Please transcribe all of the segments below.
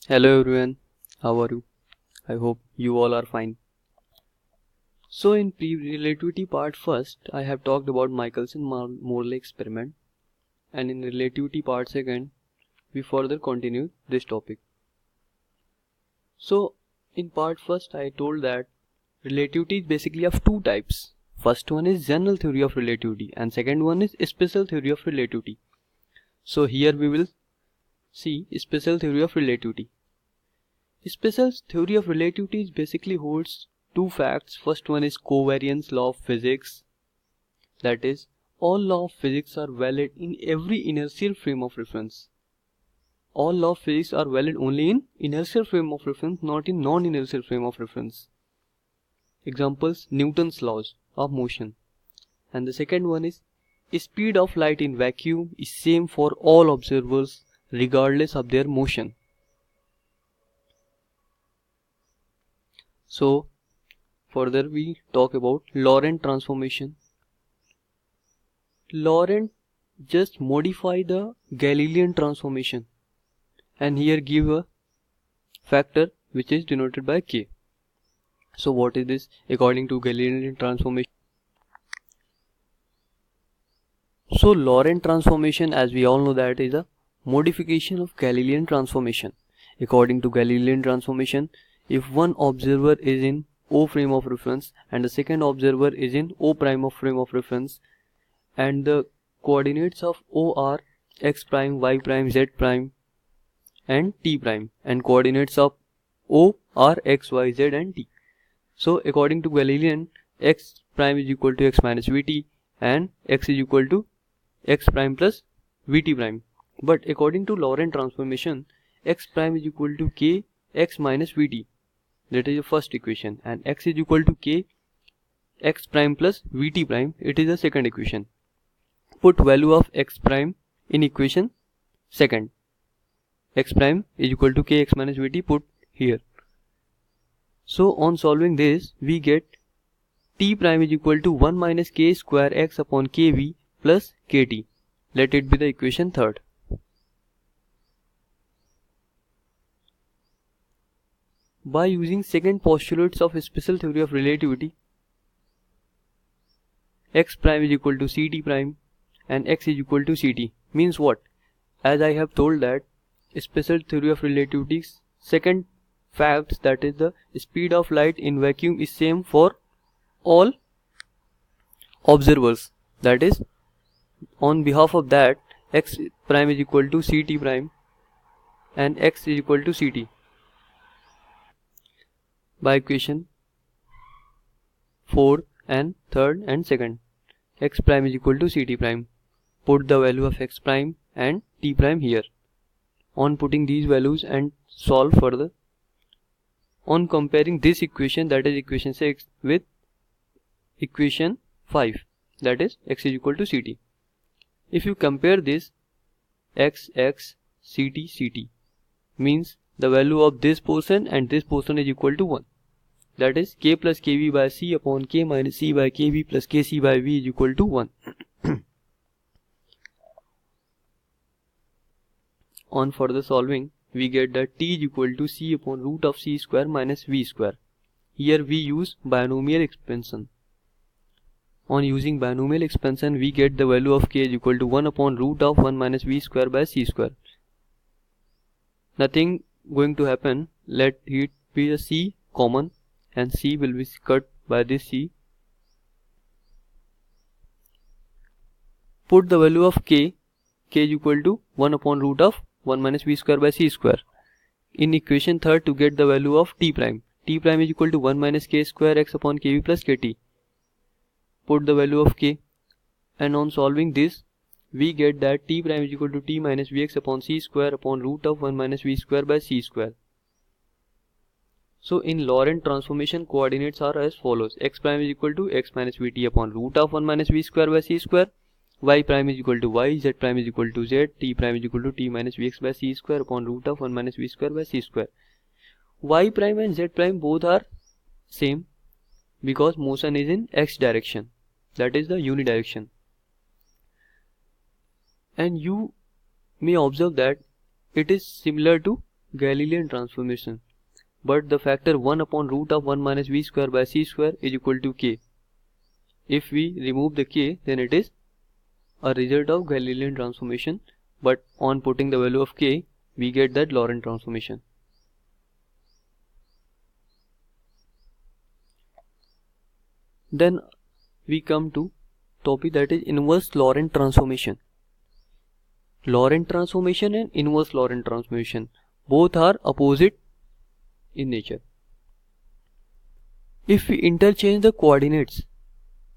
Hello everyone, how are you? I hope you all are fine. So in relativity part first, I have talked about Michelson-Morley experiment, and in relativity part second, we further continue this topic. So in part first, I told that relativity is basically of two types. First one is general theory of relativity and second one is special theory of relativity. So here we will see special theory of relativity. Special theory of relativity basically holds two facts. First one is covariance law of physics. That is, all laws of physics are valid in every inertial frame of reference. All laws of physics are valid only in inertial frame of reference, not in non-inertial frame of reference. Examples: Newton's laws of motion. And the second one is speed of light in vacuum is same for all observers regardless of their motion. So further we talk about Laurent transformation. Laurent just modify the Galilean transformation and here give a factor which is denoted by k. So what is this according to Galilean transformation? So Laurent transformation, as we all know, that is a modification of Galilean transformation. According to Galilean transformation, if one observer is in O frame of reference and the second observer is in O prime of frame of reference, and the coordinates of O are x prime, y prime, z prime and t prime, and coordinates of O are x, y, z and t. So according to Galilean, x prime is equal to x minus vt and x is equal to x prime plus vt prime. But according to Laurent transformation, x prime is equal to k x minus vt. That is the first equation, and x is equal to k x prime plus vt prime. It is the second equation. Put value of x prime in equation second. X prime is equal to k x minus vt, put here. So on solving this, we get t prime is equal to 1 minus k square x upon kv plus kt. Let it be the equation third. By using second postulates of special theory of relativity, x prime is equal to ct prime and x is equal to ct means what? As I have told that special theory of relativity's second fact, that is the speed of light in vacuum is same for all observers. That is, on behalf of that, x prime is equal to ct prime and x is equal to ct. By equation 4th and 3rd and 2nd, x prime is equal to ct prime. Put the value of x prime and t prime here. On putting these values and solve further, on comparing this equation, that is equation 6, with equation 5, that is x is equal to ct. If you compare this, x ct ct means the value of this portion and this portion is equal to 1. That is k plus kv by c upon k minus c by kv plus kc by v is equal to 1. On further solving, we get that t is equal to c upon root of c square minus v square. Here we use binomial expansion. On using binomial expansion, we get the value of k is equal to 1 upon root of 1 minus v square by c square. Nothing going to happen. Let it be a c common and c will be cut by this c. Put the value of k is equal to 1 upon root of 1 minus v square by c square in equation third to get the value of t prime. T prime is equal to 1 minus k square x upon kv plus kt. Put the value of k, and on solving this, we get that t prime is equal to t minus vx upon c square upon root of 1 minus v square by c square. So in Laurent transformation, coordinates are as follows: x prime is equal to x minus vt upon root of 1 minus v square by c square, y prime is equal to y, z prime is equal to z, t prime is equal to t minus vx by c square upon root of 1 minus v square by c square. Y prime and z prime both are same because motion is in x direction, that is the unidirection. And you may observe that it is similar to Galilean transformation, but the factor 1 upon root of 1 minus v square by c square is equal to k. If we remove the k, then it is a result of Galilean transformation, but on putting the value of k, we get that Laurent transformation. Then we come to topic that is inverse Laurent transformation. Laurent transformation and inverse Laurent transformation, both are opposite in nature. If we interchange the coordinates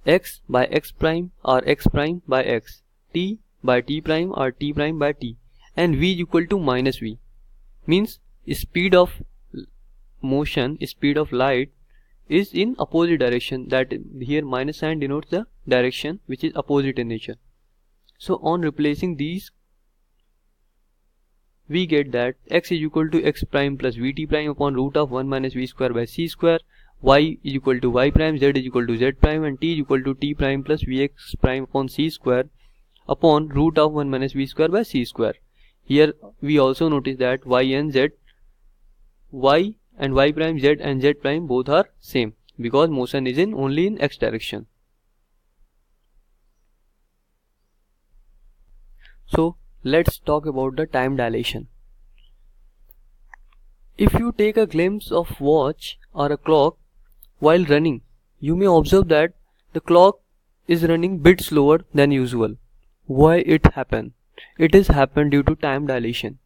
x by x prime or x prime by x, t by t prime or t prime by t, and v is equal to minus v, means speed of motion, speed of light is in opposite direction. That here minus sign denotes the direction which is opposite in nature. So on replacing these, we get that x is equal to x prime plus vt prime upon root of 1 minus v square by c square, y is equal to y prime, z is equal to z prime, and t is equal to t prime plus vx prime upon c square upon root of 1 minus v square by c square. Here we also notice that y and z, y and y prime, z and z prime both are same because motion is only in x direction. So let's talk about the time dilation. If you take a glimpse of watch or a clock while running, you may observe that the clock is running bit slower than usual. Why it happen? It is happened due to time dilation.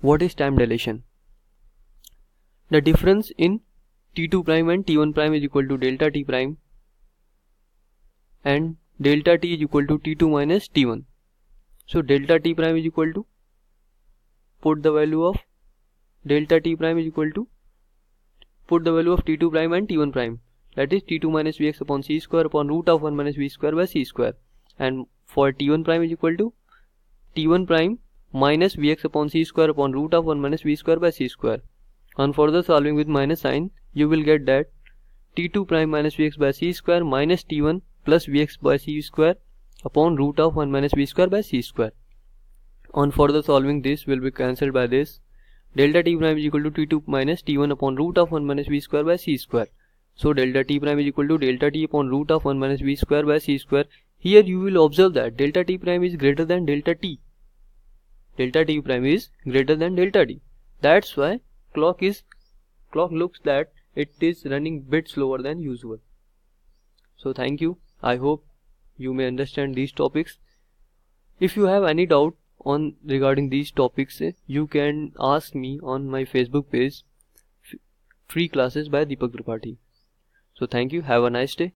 What is time dilation? The difference in t2 prime and t1 prime is equal to delta t prime, and delta t is equal to t2 minus t1. So delta t prime is equal to, put the value of delta t prime is equal to, put the value of t2 prime and t1 prime, that is t2 minus vx upon c square upon root of 1 minus v square by c square, and for t1 prime is equal to t1 prime minus vx upon c square upon root of 1 minus v square by c square. On further solving with minus sign, you will get that t2 prime minus vx by c square minus t1 plus vx by c square upon root of 1 minus v square by c square. On further solving, this will be cancelled by this. Delta t prime is equal to t2 minus t1 upon root of 1 minus v square by c square. So delta t prime is equal to delta t upon root of 1 minus v square by c square. Here you will observe that delta t prime is greater than delta t. Delta t prime is greater than delta t. That's why clock looks that it is running bit slower than usual. So thank you. I hope you may understand these topics. If you have any doubt on regarding these topics, you can ask me on my Facebook page, Free Classes by Deepak Tripathi. So thank you. Have a nice day.